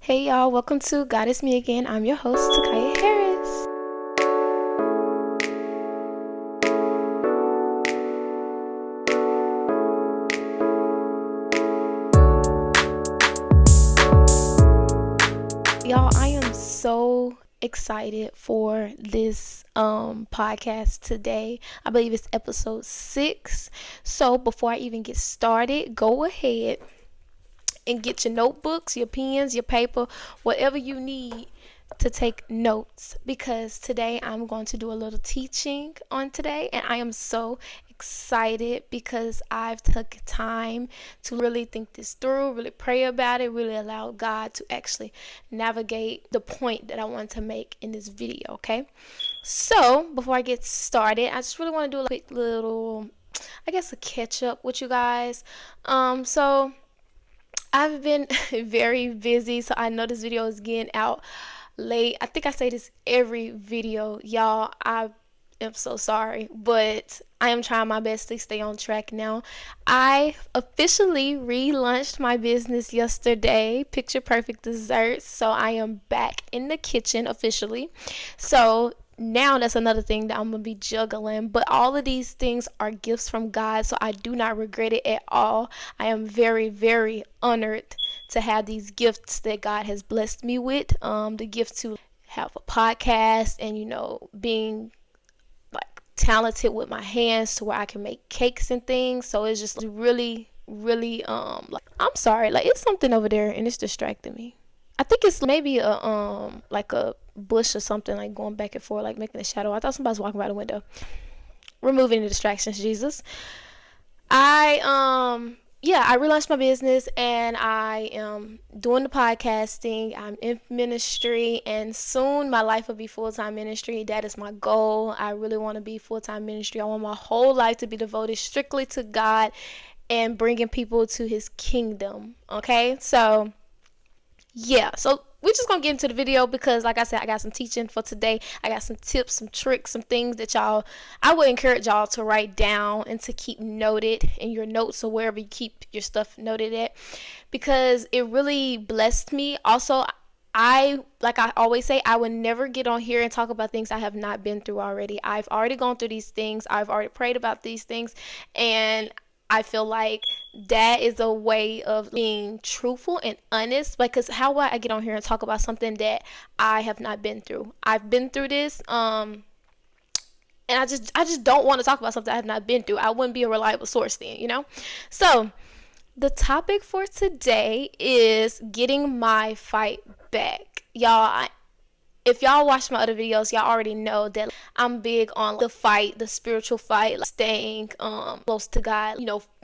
Hey y'all, welcome to God Is Me Again. I'm your host, Takaya Harris. Y'all, I am so excited for this podcast today. I believe it's episode 6. So before I even get started, go ahead and get your notebooks, your pens, your paper, whatever you need to take notes, because today I'm going to do a little teaching on today, and I am so excited because I've took time to really think this through, really pray about it, really allow God to actually navigate the point that I want to make in this video. Okay, so before I get started, I just really want to do a quick little, I guess, a catch up with you guys. So I've been very busy, so I know this video is getting out late. I think I say this every video, y'all. I am so sorry, but I am trying my best to stay on track now. I officially relaunched my business yesterday, Picture Perfect Desserts. So I am back in the kitchen officially. So now that's another thing that I'm gonna be juggling, but all of these things are gifts from God, so I do not regret it at all. I am very, very honored to have these gifts that God has blessed me with. The gift to have a podcast, and being like talented with my hands to where I can make cakes and things. So it's just really, really like, I'm sorry, like it's something over there and it's distracting me. I think it's maybe a like a bush or something, like going back and forth, like making a shadow. I thought somebody was walking by the window. Removing the distractions, Jesus. I relaunched my business, and I am doing the podcasting. I'm in ministry, and soon my life will be full-time ministry. That is my goal. I really want to be full-time ministry. I want my whole life to be devoted strictly to God and bringing people to his kingdom. Okay, so yeah, so we're just gonna get into the video because, like I said, I got some teaching for today. I got some tips, some tricks, some things that I would encourage y'all to write down and to keep noted in your notes or wherever you keep your stuff noted at, because it really blessed me. Also, like I always say, I would never get on here and talk about things I have not been through already. I've already gone through these things. I've already prayed about these things, and I feel like that is a way of being truthful and honest, because how would I get on here and talk about something that I have not been through? I've been through this, and I just don't want to talk about something I have not been through. I wouldn't be a reliable source then. So the topic for today is getting my fight back. Y'all, if y'all watch my other videos, y'all already know that I'm big on the fight, the spiritual fight, like staying close to God.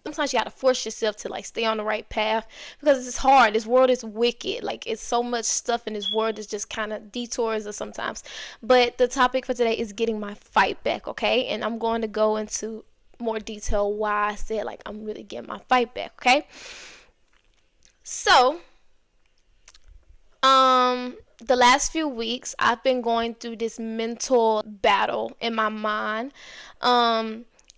Sometimes you gotta force yourself to like stay on the right path, because it's hard. This world is wicked. Like, it's so much stuff in this world that's just kind of detours us sometimes. But the topic for today is getting my fight back, okay? And I'm going to go into more detail why I said like I'm really getting my fight back, okay? So, the last few weeks I've been going through this mental battle in my mind.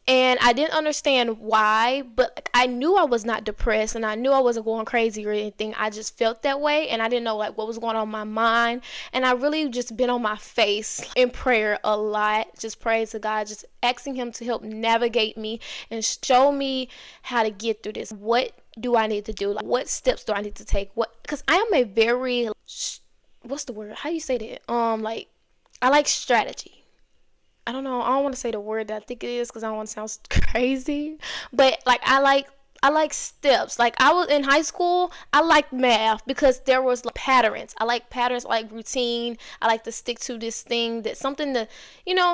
And I didn't understand why, but like, I knew I was not depressed, and I knew I wasn't going crazy or anything. I just felt that way, and I didn't know like what was going on in my mind. And I really just been on my face in prayer a lot, just praying to God, just asking him to help navigate me and show me how to get through this. What do I need to do? Like, what steps do I need to take? Because I am a very, what's the word? How do you say that? Like, I like strategy. I don't know. I don't want to say the word that I think it is because I don't want to sound crazy. But like, I like steps. Like, I was in high school, I liked math because there was like patterns. I like patterns, I like routine. I like to stick to this thing, that something to,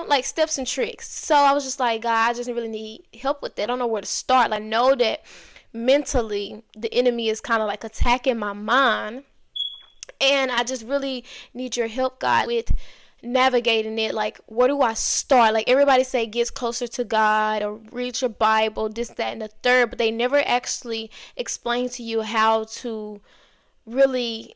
like steps and tricks. So I was just like, God, I just really need help with that. I don't know where to start. Like, I know that mentally the enemy is kind of like attacking my mind, and I just really need your help, God, with navigating it. Like, where do I start? Like, everybody say gets closer to God or read your Bible, this, that, and the third, but they never actually explain to you how to really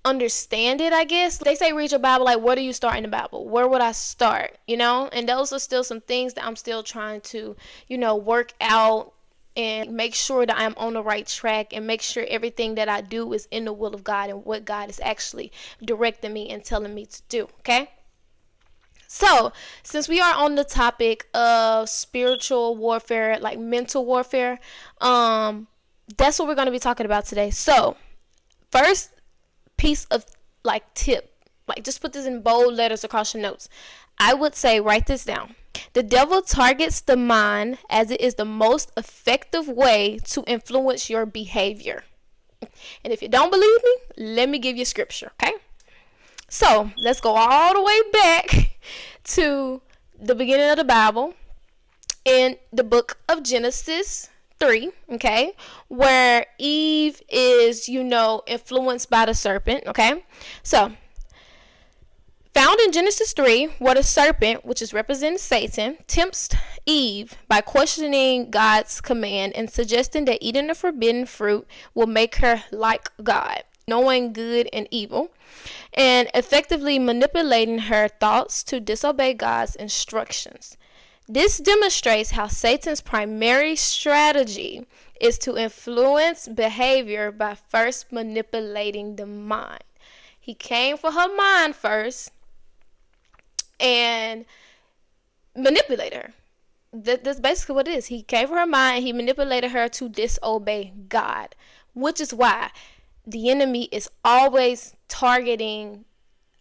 understand it. I guess they say read your Bible. Like, where do you start in the Bible? Where would I start? And those are still some things that I'm still trying to work out and make sure that I'm on the right track and make sure everything that I do is in the will of God and what God is actually directing me and telling me to do. Okay? So, since we are on the topic of spiritual warfare, like mental warfare, that's what we're going to be talking about today. So, first piece of like tip, like just put this in bold letters across your notes. I would say write this down. The devil targets the mind as it is the most effective way to influence your behavior. And if you don't believe me, let me give you scripture, okay? So let's go all the way back to the beginning of the Bible in the book of Genesis 3, okay, where Eve is, influenced by the serpent, okay? So, found in Genesis 3, where the serpent, which is representing Satan, tempts Eve by questioning God's command and suggesting that eating the forbidden fruit will make her like God, knowing good and evil, and effectively manipulating her thoughts to disobey God's instructions. This demonstrates how Satan's primary strategy is to influence behavior by first manipulating the mind. He came for her mind first and manipulated her. That's basically what it is. He came for her mind and he manipulated her to disobey God, which is why the enemy is always targeting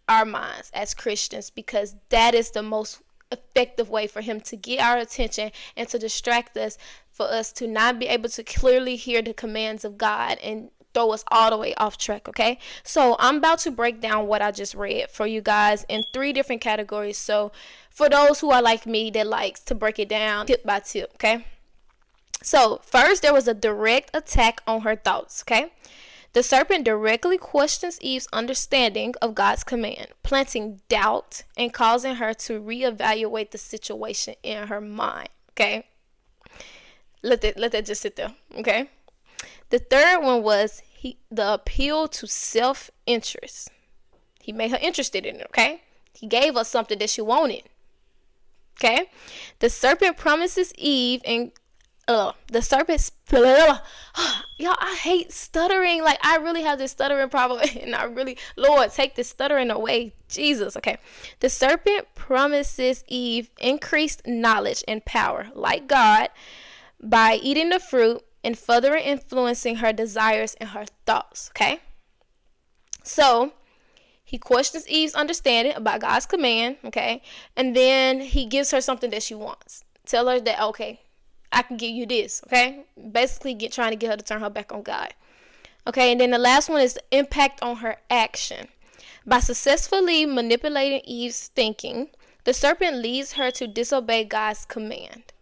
our minds as Christians, because that is the most effective way for him to get our attention and to distract us, for us to not be able to clearly hear the commands of God and throw us all the way off track. Okay, so I'm about to break down what I just read for you guys in 3 different categories. So for those who are like me that likes to break it down tip by tip, okay? So first, there was a direct attack on her thoughts. Okay, the serpent directly questions Eve's understanding of God's command, planting doubt and causing her to reevaluate the situation in her mind. Okay, let that just sit there. Okay, the third one was the appeal to self-interest. He made her interested in it. Okay, he gave her something that she wanted. Okay, the serpent promises Eve and the serpent, y'all, I hate stuttering. Like, I really have this stuttering problem, and Lord, take this stuttering away, Jesus. Okay, the serpent promises Eve increased knowledge and power, like God, by eating the fruit and further influencing her desires and her thoughts. Okay, so he questions Eve's understanding about God's command. Okay, and then he gives her something that she wants. Tell her that, okay, I can give you this, okay? Basically trying to get her to turn her back on God. Okay, and then the last one is the impact on her action. By successfully manipulating Eve's thinking, the serpent leads her to disobey God's command.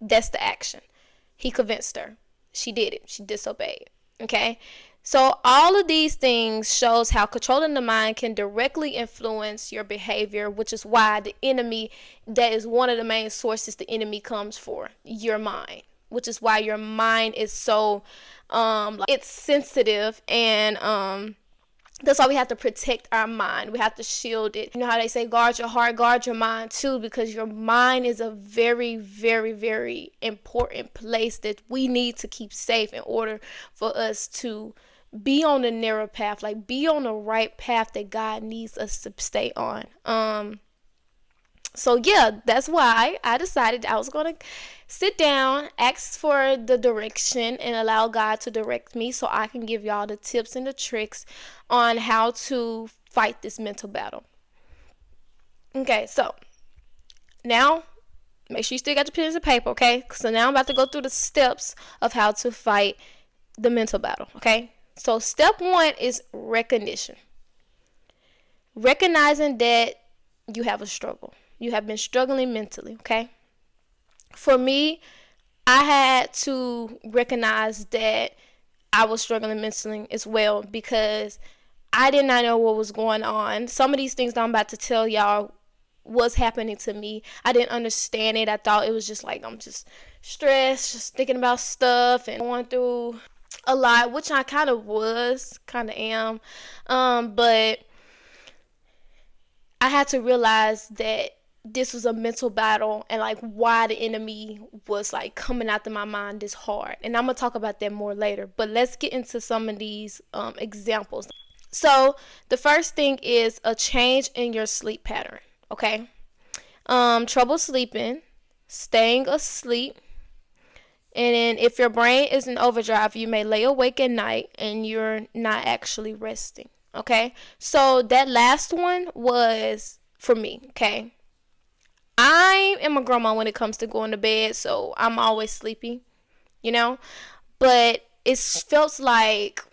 That's the action. He convinced her. She did it. She disobeyed. Okay? So all of these things shows how controlling the mind can directly influence your behavior, which is why the enemy, that is one of the main sources the enemy comes for, your mind, which is why your mind is so, it's sensitive, and that's why we have to protect our mind. We have to shield it. You know how they say guard your heart, guard your mind too, because your mind is a very, very, very important place that we need to keep safe in order for us to be on the narrow path, like be on the right path that God needs us to stay on. So yeah, that's why I decided I was going to sit down, ask for the direction, and allow God to direct me so I can give y'all the tips and the tricks on how to fight this mental battle. Okay, so now make sure you still got your pens and paper, okay? So now I'm about to go through the steps of how to fight the mental battle, okay? So step 1 is recognition. Recognizing that you have a struggle. You have been struggling mentally, okay? For me, I had to recognize that I was struggling mentally as well, because I did not know what was going on. Some of these things that I'm about to tell y'all was happening to me. I didn't understand it. I thought it was just like I'm just stressed, just thinking about stuff and going through a lot, which I kind of am. But I had to realize that this was a mental battle and like why the enemy was like coming after my mind this hard. And I'm gonna talk about that more later, but let's get into some of these examples. So the first thing is a change in your sleep pattern. Okay. Trouble sleeping, staying asleep, and then if your brain is in overdrive, you may lay awake at night and you're not actually resting. Okay. So that last one was for me. Okay. I am a grandma when it comes to going to bed, so I'm always sleepy, you know? But it felt like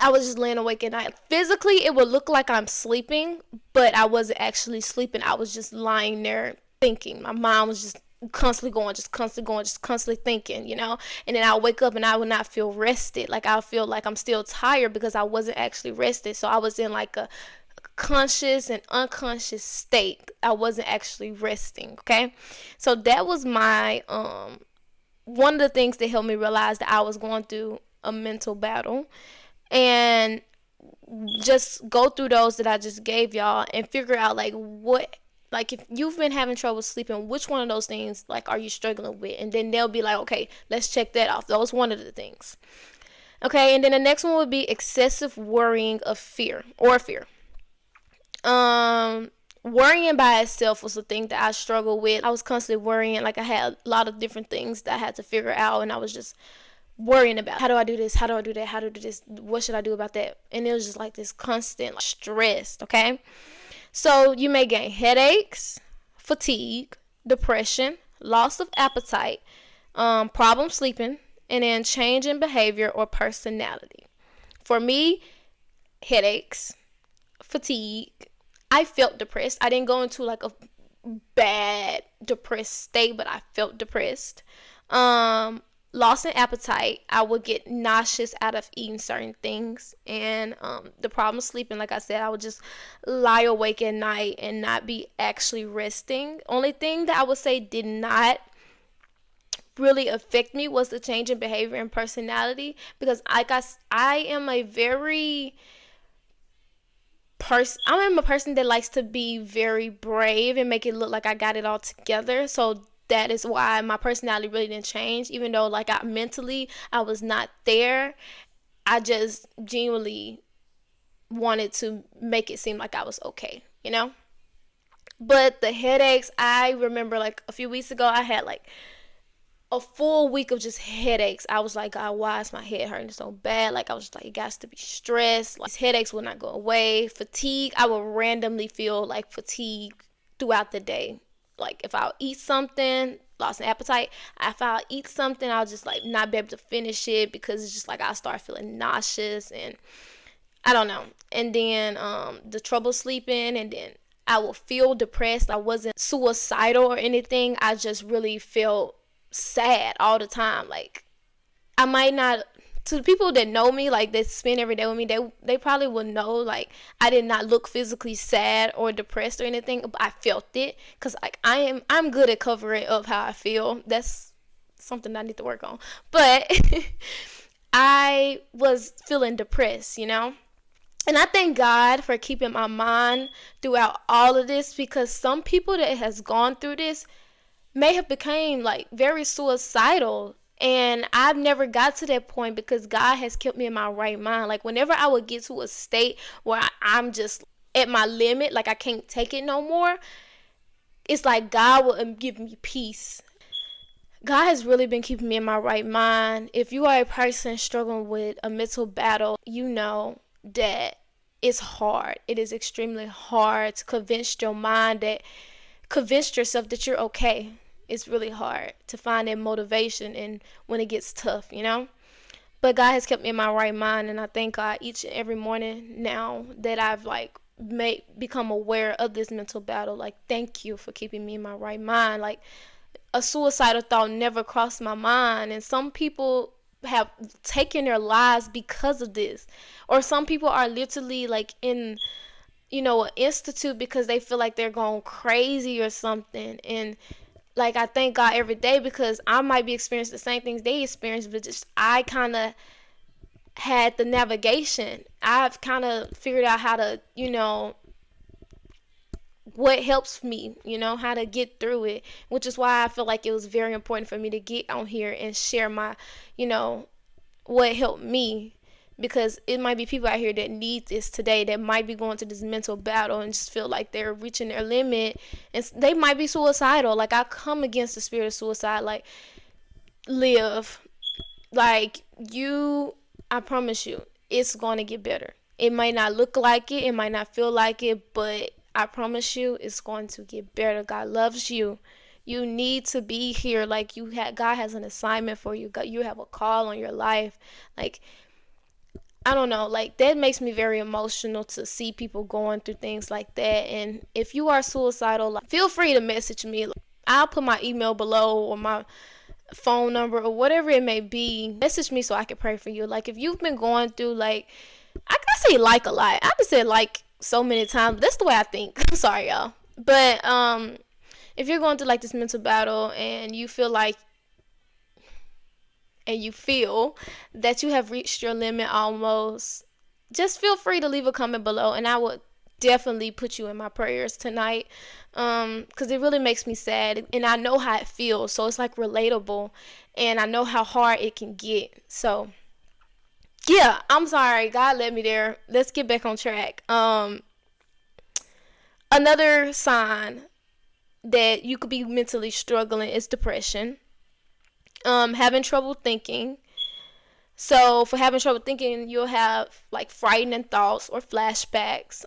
I was just laying awake at night. Physically, it would look like I'm sleeping, but I wasn't actually sleeping. I was just lying there thinking. My mind was just constantly going, just constantly going, just constantly thinking, you know? And then I'll wake up and I would not feel rested. Like I'll feel like I'm still tired because I wasn't actually rested. So I was in like a conscious and unconscious state. I wasn't actually resting. Okay. So that was my one of the things that helped me realize that I was going through a mental battle. And just go through those that I just gave y'all and figure out like what, like if you've been having trouble sleeping, which one of those things like are you struggling with? And then they'll be like, okay, let's check that off. Those one of the things. Okay. And then the next one would be excessive worrying of fear or fear. Worrying by itself was the thing that I struggled with. I was constantly worrying. Like I had a lot of different things that I had to figure out, and I was just worrying about how do I do this, how do I do that, how do I do this, what should I do about that? And it was just like this constant like, stress. Okay, so you may gain headaches, fatigue, depression, loss of appetite, problem sleeping, and then change in behavior or personality. For me, headaches, fatigue. I felt depressed. I didn't go into like a bad depressed state, but I felt depressed. Loss in appetite. I would get nauseous out of eating certain things, and the problem sleeping. Like I said, I would just lie awake at night and not be actually resting. Only thing that I would say did not really affect me was the change in behavior and personality, because I am a very I'm a person that likes to be very brave and make it look like I got it all together. So that is why my personality really didn't change, even though like I was not there. I just genuinely wanted to make it seem like I was okay, you know? But the headaches, I remember like a few weeks ago, I had like a full week of just headaches. I was like, God, why is my head hurting so bad? Like I was like, it got to be stressed. Like, these headaches will not go away. Fatigue, I will randomly feel like fatigue throughout the day. Like if I'll eat something, lost an appetite. If I'll eat something, I'll just like not be able to finish it because it's just like I'll start feeling nauseous and I don't know. And then the trouble sleeping, and then I will feel depressed. I wasn't suicidal or anything. I just really felt sad all the time. Like I might not, to the people that know me, like that spend every day with me, they probably will know like I did not look physically sad or depressed or anything, but I felt it because like I'm good at covering up how I feel. That's something I need to work on. But I was feeling depressed, you know. And I thank God for keeping my mind throughout all of this, because some people that has gone through this may have became like very suicidal, and I've never got to that point because God has kept me in my right mind. Like whenever I would get to a state where I'm just at my limit, like I can't take it no more, it's like God will give me peace. God has really been keeping me in my right mind. If you are a person struggling with a mental battle, you know that it's hard. It is extremely hard to convince yourself that you're okay. It's really hard to find that motivation and when it gets tough, you know. But God has kept me in my right mind, and I thank God each and every morning now that I've like become aware of this mental battle. Like, thank you for keeping me in my right mind. Like, a suicidal thought never crossed my mind, and some people have taken their lives because of this, or some people are literally like in an institute because they feel like they're going crazy or something. And like I thank God every day because I might be experiencing the same things they experience, but just I kind of had the navigation. I've kind of figured out how to what helps me, how to get through it, which is why I feel like it was very important for me to get on here and share my, what helped me, because it might be people out here that need this today, that might be going to this mental battle and just feel like they're reaching their limit, and they might be suicidal. Like, I come against the spirit of suicide. Like, live. Like, I promise you, it's going to get better. It might not look like it might not feel like it, but I promise you, it's going to get better. God loves you. You need to be here. Like, God has an assignment for you. God, you have a call on your life. Like, I don't know, like, that makes me very emotional to see people going through things like that. And if you are suicidal, like, feel free to message me. I'll put my email below, or my phone number, or whatever it may be. Message me so I can pray for you. Like, if you've been going through, like, I say like a lot. I just said like so many times. That's the way I think. I'm sorry, y'all. But if you're going through like this mental battle, and you feel that you have reached your limit almost, just feel free to leave a comment below, and I would definitely put you in my prayers tonight, because it really makes me sad, and I know how it feels, so it's like relatable, and I know how hard it can get. So yeah, I'm sorry, God led me there. Let's get back on track. Another sign that you could be mentally struggling is depression. Having trouble thinking. So for having trouble thinking, you'll have like frightening thoughts or flashbacks,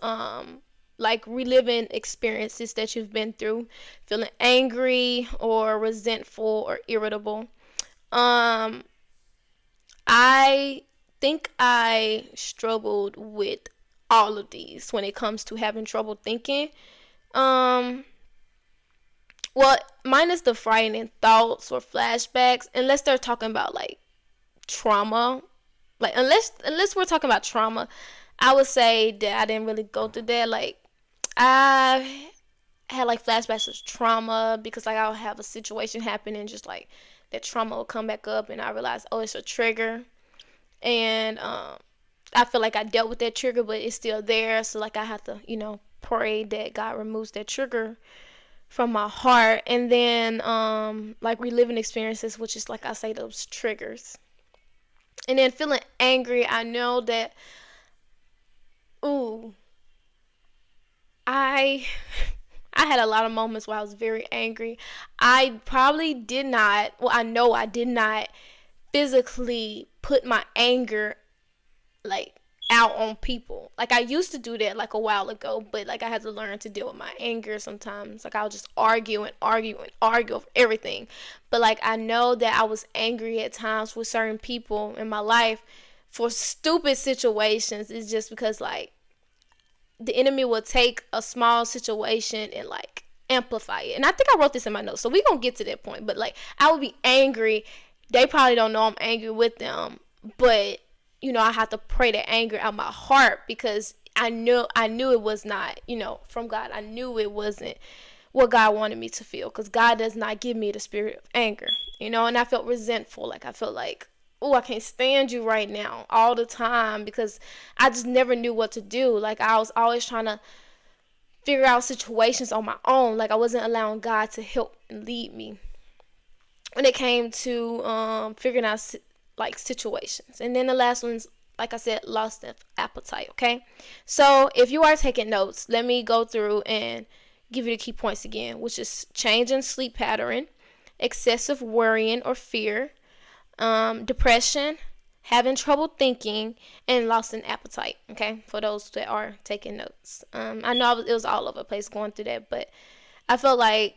like reliving experiences that you've been through, feeling angry or resentful or irritable. I think I struggled with all of these when it comes to having trouble thinking. Well, minus the frightening thoughts or flashbacks, unless they're talking about like trauma. Like, unless we're talking about trauma, I would say that I didn't really go through that. Like, I had like flashbacks of trauma, because like I'll have a situation happen, and just like that trauma will come back up, and I realize, oh, it's a trigger, and I feel like I dealt with that trigger, but it's still there. So like I have to, pray that God removes that trigger from my heart. And then like reliving experiences, which is like I say, those triggers. And then feeling angry, I know that, I had a lot of moments where I was very angry. I probably did not, well, I know I did not physically put my anger like out on people. Like, I used to do that like a while ago, but like I had to learn to deal with my anger sometimes. Like, I'll just argue over everything. But like, I know that I was angry at times with certain people in my life for stupid situations. It's just because like the enemy will take a small situation and like amplify it. And I think I wrote this in my notes, so we're gonna get to that point. But like, I would be angry. They probably don't know I'm angry with them, but I have to pray that anger out my heart, because I knew it was not, from God. I knew it wasn't what God wanted me to feel, because God does not give me the spirit of anger, and I felt resentful. Like, I felt like, oh, I can't stand you right now all the time, because I just never knew what to do. Like, I was always trying to figure out situations on my own. Like, I wasn't allowing God to help and lead me when it came to figuring out like situations. And then the last one's, like I said, lost appetite. Okay, so if you are taking notes, let me go through and give you the key points again, which is change in sleep pattern, excessive worrying or fear, depression, having trouble thinking, and loss in appetite. Okay, for those that are taking notes. I know it was all over the place going through that, but I felt like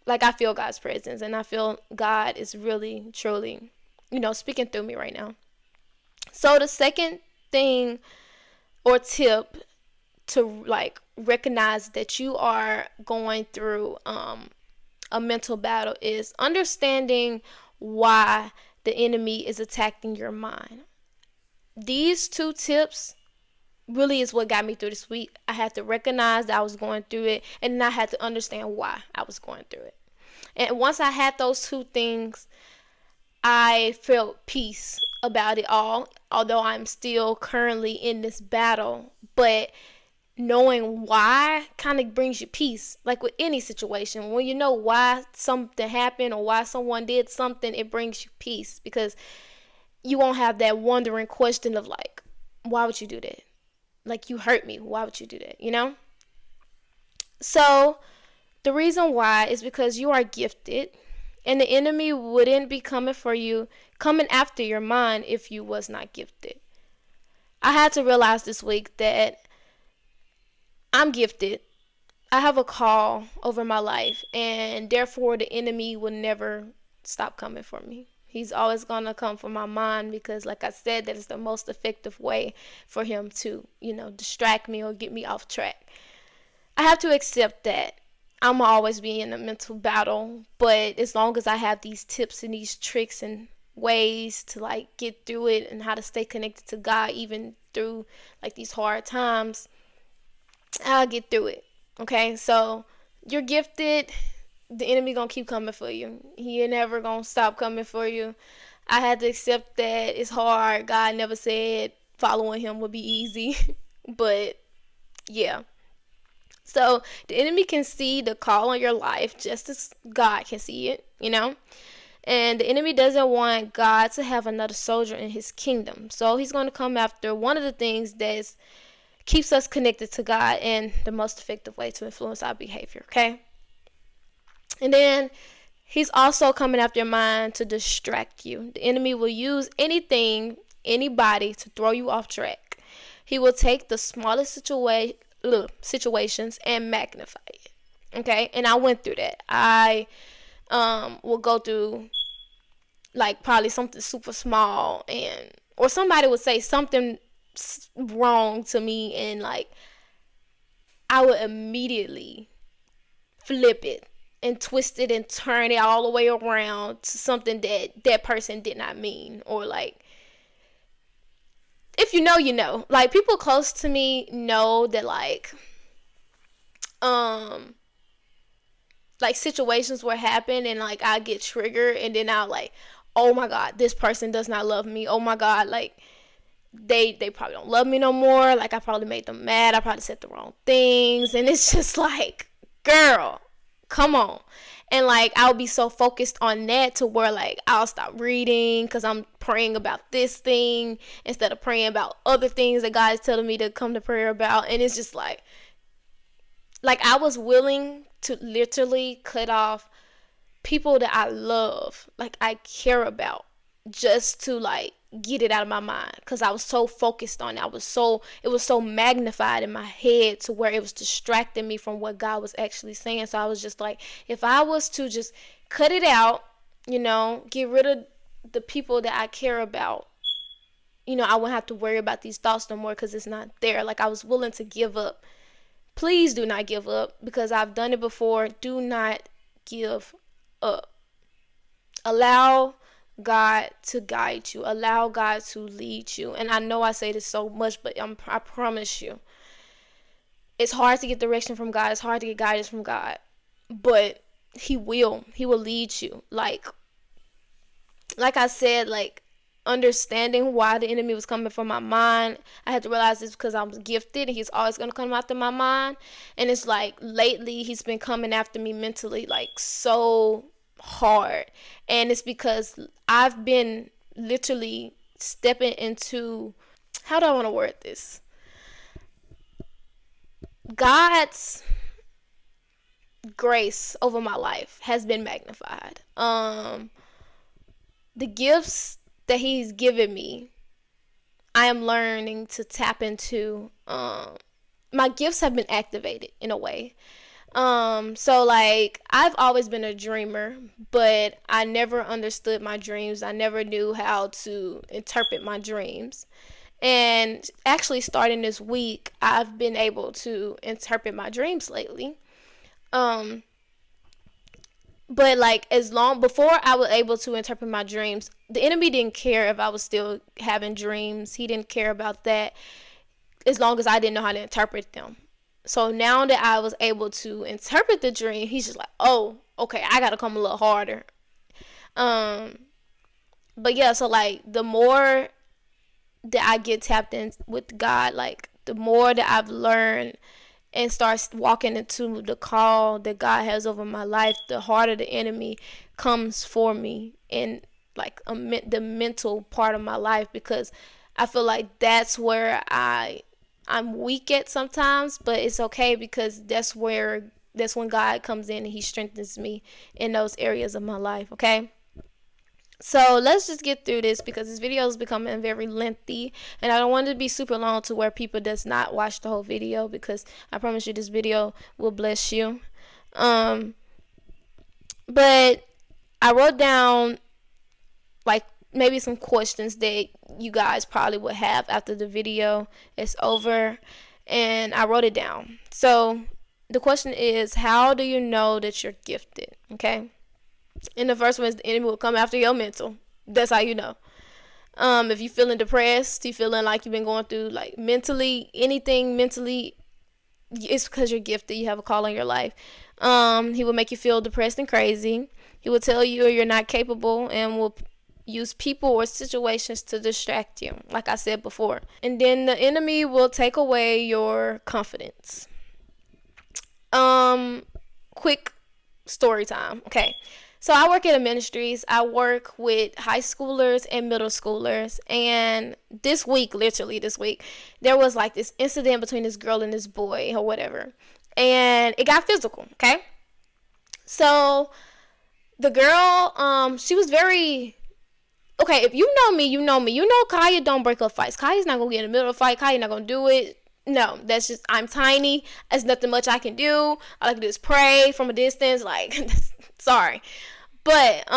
I feel God's presence, and I feel God is really, truly, speaking through me right now. So the second thing or tip to like recognize that you are going through a mental battle is understanding why the enemy is attacking your mind. These two tips really is what got me through this week. I had to recognize that I was going through it, and then I had to understand why I was going through it. And once I had those two things, I felt peace about it all, although I'm still currently in this battle. But knowing why kind of brings you peace. Like with any situation, when you know why something happened or why someone did something, it brings you peace, because you won't have that wondering question of like, why would you do that? Like, you hurt me, why would you do that, you know? So the reason why is because you are gifted, and the enemy wouldn't be coming for you, coming after your mind, if you was not gifted. I had to realize this week that I'm gifted. I have a call over my life, and therefore the enemy will never stop coming for me. He's always gonna come for my mind, because like I said, that is the most effective way for him to, distract me or get me off track. I have to accept that I'm always be in a mental battle, but as long as I have these tips and these tricks and ways to like get through it, and how to stay connected to God even through like these hard times, I'll get through it. Okay, so you're gifted. The enemy gonna keep coming for you. He ain't never gonna stop coming for you. I had to accept that it's hard. God never said following him would be easy. But yeah. So the enemy can see the call on your life just as God can see it, And the enemy doesn't want God to have another soldier in his kingdom. So he's going to come after one of the things that keeps us connected to God, and the most effective way to influence our behavior, okay? And then he's also coming after your mind to distract you. The enemy will use anything, anybody to throw you off track. He will take the smallest situations and magnify it. Okay, and I went through that. I will go through like probably something super small, or somebody would say something wrong to me, and like I would immediately flip it and twist it and turn it all the way around to something that person did not mean. Or like, if you know, like people close to me know that like situations will happen, and like I get triggered, and then I'll like, oh my God, this person does not love me. Oh my God, like they probably don't love me no more. Like I probably made them mad. I probably said the wrong things. And it's just like, girl, come on. And like I'll be so focused on that to where like I'll stop reading because I'm praying about this thing instead of praying about other things that God is telling me to come to prayer about. And it's just like I was willing to literally cut off people that I love, like I care about, just to like get it out of my mind, because I was so focused on it. It was so magnified in my head to where it was distracting me from what God was actually saying. So I was just like, if I was to just cut it out, get rid of the people that I care about, I wouldn't have to worry about these thoughts no more, because it's not there. Like I was willing to give up. Please do not give up, because I've done it before. Do not give up. Allow God to guide you. Allow God to lead you. And I know I say this so much, but I promise you, it's hard to get direction from God. It's hard to get guidance from God. But He will lead you. Like I said, like understanding why the enemy was coming from my mind, I had to realize it's because I'm gifted, and he's always going to come after my mind. And it's like lately he's been coming after me mentally like so hard, and it's because I've been literally stepping into, how do I want to word this, God's grace over my life has been magnified. The gifts that he's given me, I am learning to tap into. My gifts have been activated in a way. So like I've always been a dreamer, but I never understood my dreams. I never knew how to interpret my dreams. And actually starting this week, I've been able to interpret my dreams lately. But like as long before I was able to interpret my dreams, the enemy didn't care if I was still having dreams. He didn't care about that as long as I didn't know how to interpret them. So now that I was able to interpret the dream, he's just like, oh, okay, I gotta come a little harder. But yeah, so like the more that I get tapped in with God, like the more that I've learned and start walking into the call that God has over my life, the harder the enemy comes for me in like the mental part of my life, because I feel like that's where I'm weak at sometimes, but it's okay, because that's when God comes in and he strengthens me in those areas of my life, okay? So let's just get through this, because this video is becoming very lengthy and I don't want it to be super long to where people does not watch the whole video, because I promise you this video will bless you. But I wrote down like maybe some questions that you guys probably would have after the video is over, and I wrote it down. So the question is, how do you know that you're gifted? Okay. And the first one is, the enemy will come after your mental. That's how you know. If you're feeling depressed, you feeling like you've been going through like mentally, anything mentally, it's because you're gifted. You have a call on your life. He will make you feel depressed and crazy. He will tell you you're not capable and will use people or situations to distract you, like I said before. And then the enemy will take away your confidence. Quick story time. Okay. So I work at a ministries. I work with high schoolers and middle schoolers. And this week, literally this week, there was like this incident between this girl and this boy or whatever. And it got physical, okay? So the girl, she was very, okay, if you know me, you know me. You know Kaya don't break up fights. Kaya's not going to get in the middle of a fight. Kaya's not going to do it. No, that's just, I'm tiny. There's nothing much I can do. All I can do is pray from a distance. Like, sorry. But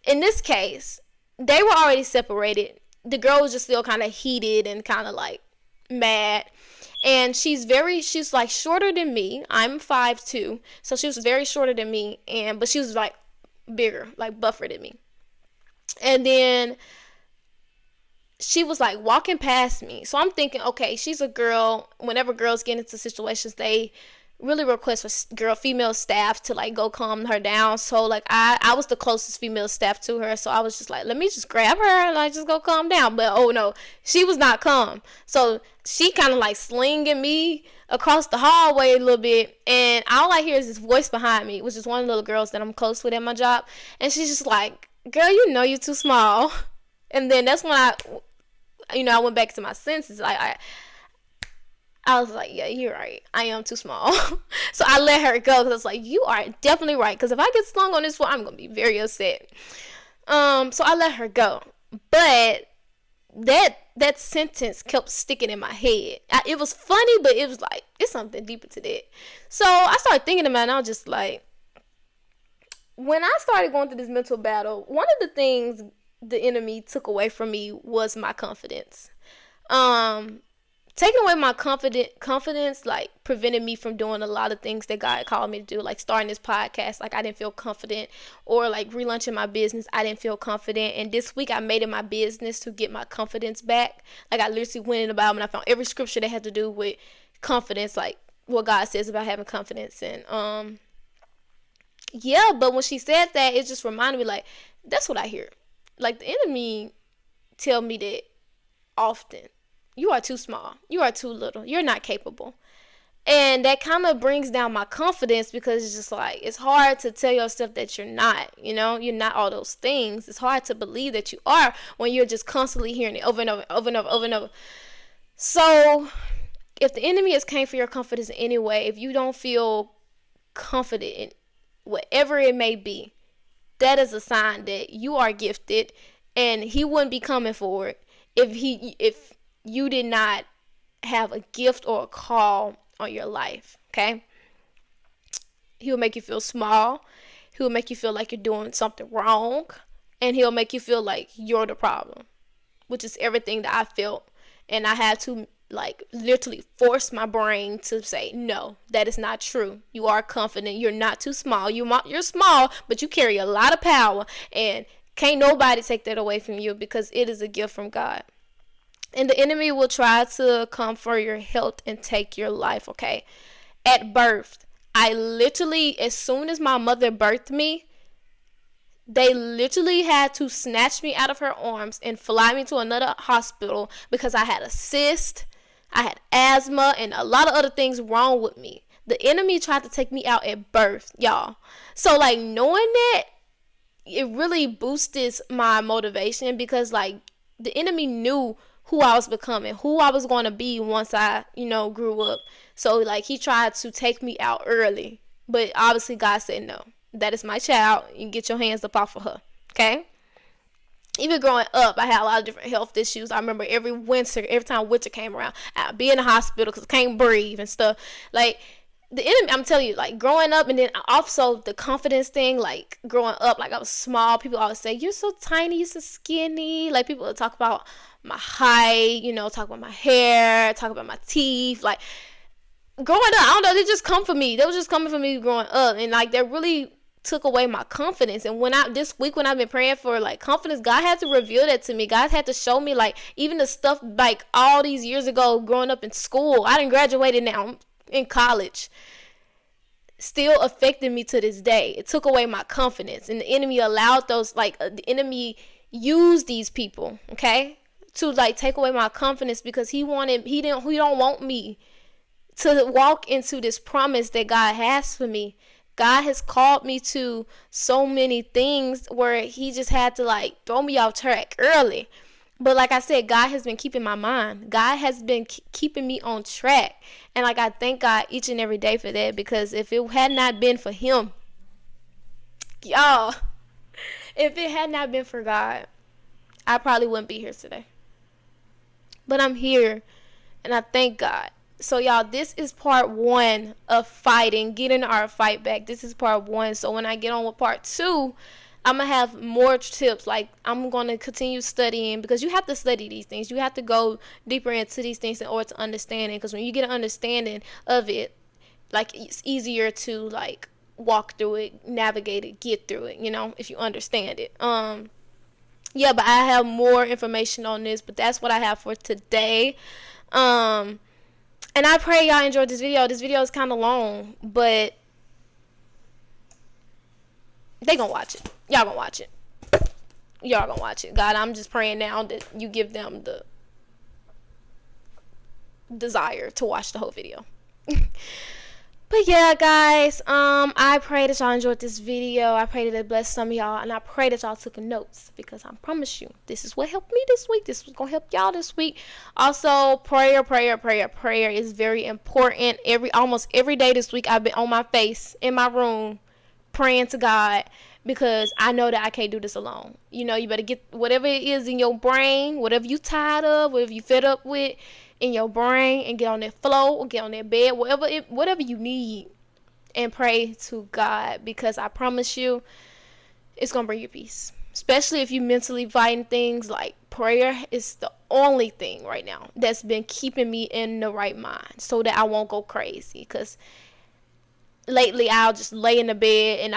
in this case, they were already separated. The girl was just still kind of heated and kind of like mad. And she's like shorter than me. I'm 5'2". So she was very shorter than me. But she was like bigger, like buffer than me. And then she was like walking past me. So I'm thinking, okay, she's a girl. Whenever girls get into situations, they really request for female staff to like go calm her down. So like I was the closest female staff to her. So I was just like, let me just grab her and like just go calm down. But oh no, she was not calm. So she kind of like slinging me across the hallway a little bit. And all I hear is this voice behind me, which is one of the little girls that I'm close with at my job. And she's just like, girl, you know you're too small. And then that's when I went back to my senses. Like I was like, yeah, you're right. I am too small. So I let her go, because I was like, you are definitely right. Because if I get slung on this floor, I'm going to be very upset. So I let her go. But that sentence kept sticking in my head. It was funny, but it was like, it's something deeper to that. So I started thinking about it, and I was just like, when I started going through this mental battle, one of the things the enemy took away from me was my confidence. Taking away my confidence, like, prevented me from doing a lot of things that God called me to do, like starting this podcast. Like, I didn't feel confident, or like relaunching my business. I didn't feel confident. And this week I made it my business to get my confidence back. Like, I literally went in the Bible and I found every scripture that had to do with confidence, like what God says about having confidence. And yeah, but when she said that, it just reminded me, like, that's what I hear. Like, the enemy tell me that often. You are too small. You are too little. You're not capable. And that kind of brings down my confidence, because it's just like, it's hard to tell yourself that you're not, you're not all those things. It's hard to believe that you are when you're just constantly hearing it over and over, over and over, over and over. So if the enemy has came for your confidence anyway, if you don't feel confident in whatever it may be, that is a sign that you are gifted, and he wouldn't be coming for it if you did not have a gift or a call on your life, okay? He will make you feel small. He will make you feel like you're doing something wrong, and he'll make you feel like you're the problem, which is everything that I felt. And I had to like literally force my brain to say, no, that is not true. You are confident. You're not too small. You're small, but you carry a lot of power, and can't nobody take that away from you, because it is a gift from God. And the enemy will try to come for your health and take your life, okay? At birth, I literally, as soon as my mother birthed me, they literally had to snatch me out of her arms and fly me to another hospital, because I had a cyst. I had asthma and a lot of other things wrong with me. The enemy tried to take me out at birth, y'all. So like knowing that, it really boosted my motivation, because like the enemy knew who I was becoming, who I was going to be once I, grew up. So like he tried to take me out early, but obviously God said no. That is my child. You can get your hands up off of her. Okay? Even growing up, I had a lot of different health issues. I remember every time winter came around, I'd be in the hospital because I can't breathe and stuff. Like, the enemy, I'm telling you, like, growing up, and then also the confidence thing, like, growing up, like, I was small. People always say, you're so tiny, you're so skinny. Like, people would talk about my height, talk about my hair, talk about my teeth. Like, growing up, I don't know, they just come for me. They was just coming for me growing up. And, like, they really took away my confidence. And this week when I've been praying for like confidence, God had to reveal that to me. God had to show me, like, even the stuff like all these years ago growing up in school, I done graduated now in college, still affected me to this day. It took away my confidence, and the enemy allowed those, like, the enemy used these people, okay, to like take away my confidence, because he don't want me to walk into this promise that God has for me. God has called me to so many things where he just had to like throw me off track early. But like I said, God has been keeping my mind. God has been keeping me on track. And like I thank God each and every day for that, because if it had not been for him, y'all, if it had not been for God, I probably wouldn't be here today. But I'm here, and I thank God. So y'all, this is part 1 of fighting, getting our fight back. This is part 1. So when I get on with part 2, I'm going to have more tips. Like, I'm going to continue studying, because you have to study these things. You have to go deeper into these things in order to understand it. Because when you get an understanding of it, like, it's easier to like walk through it, navigate it, get through it, if you understand it. Yeah, but I have more information on this, but that's what I have for today. And I pray y'all enjoyed this video. This video is kind of long, but they gonna watch it. Y'all gonna watch it. Y'all gonna watch it. God, I'm just praying now that you give them the desire to watch the whole video. But yeah, guys, I pray that y'all enjoyed this video. I pray that it blessed some of y'all, and I pray that y'all took notes, because I promise you, this is what helped me this week. This was gonna help y'all this week. Also, prayer is very important. Almost every day this week, I've been on my face in my room praying to God, because I know that I can't do this alone. You better get whatever it is in your brain, whatever you tired of, whatever you fed up with in your brain, and get on that floor or get on that bed, whatever you need, and pray to God, because I promise you, it's gonna bring you peace. Especially if you mentally fighting things. Like, prayer is the only thing right now that's been keeping me in the right mind, so that I won't go crazy. Because lately I'll just lay in the bed and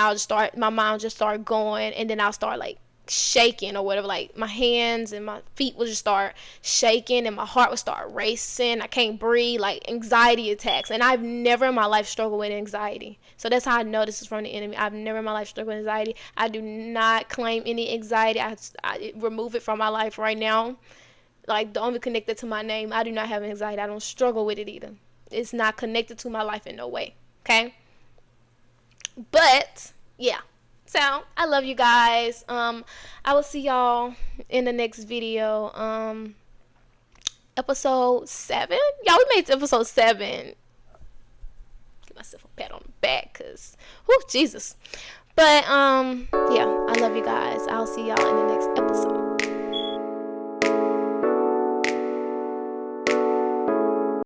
my mind will just start going, and then I'll start like shaking or whatever. Like, my hands and my feet will just start shaking, and my heart will start racing. I can't breathe, like anxiety attacks. And I've never in my life struggled with anxiety. So that's how I know this is from the enemy. I've never in my life struggled with anxiety. I do not claim any anxiety. I remove it from my life right now. Like, don't even connect it to my name. I do not have anxiety. I don't struggle with it either. It's not connected to my life in no way. Okay? But yeah, so I love you guys. I will see y'all in the next video. Episode 7. Y'all, we made episode 7. Give myself a pat on the back, cause whoo, Jesus. But yeah, I love you guys. I'll see y'all in the next episode.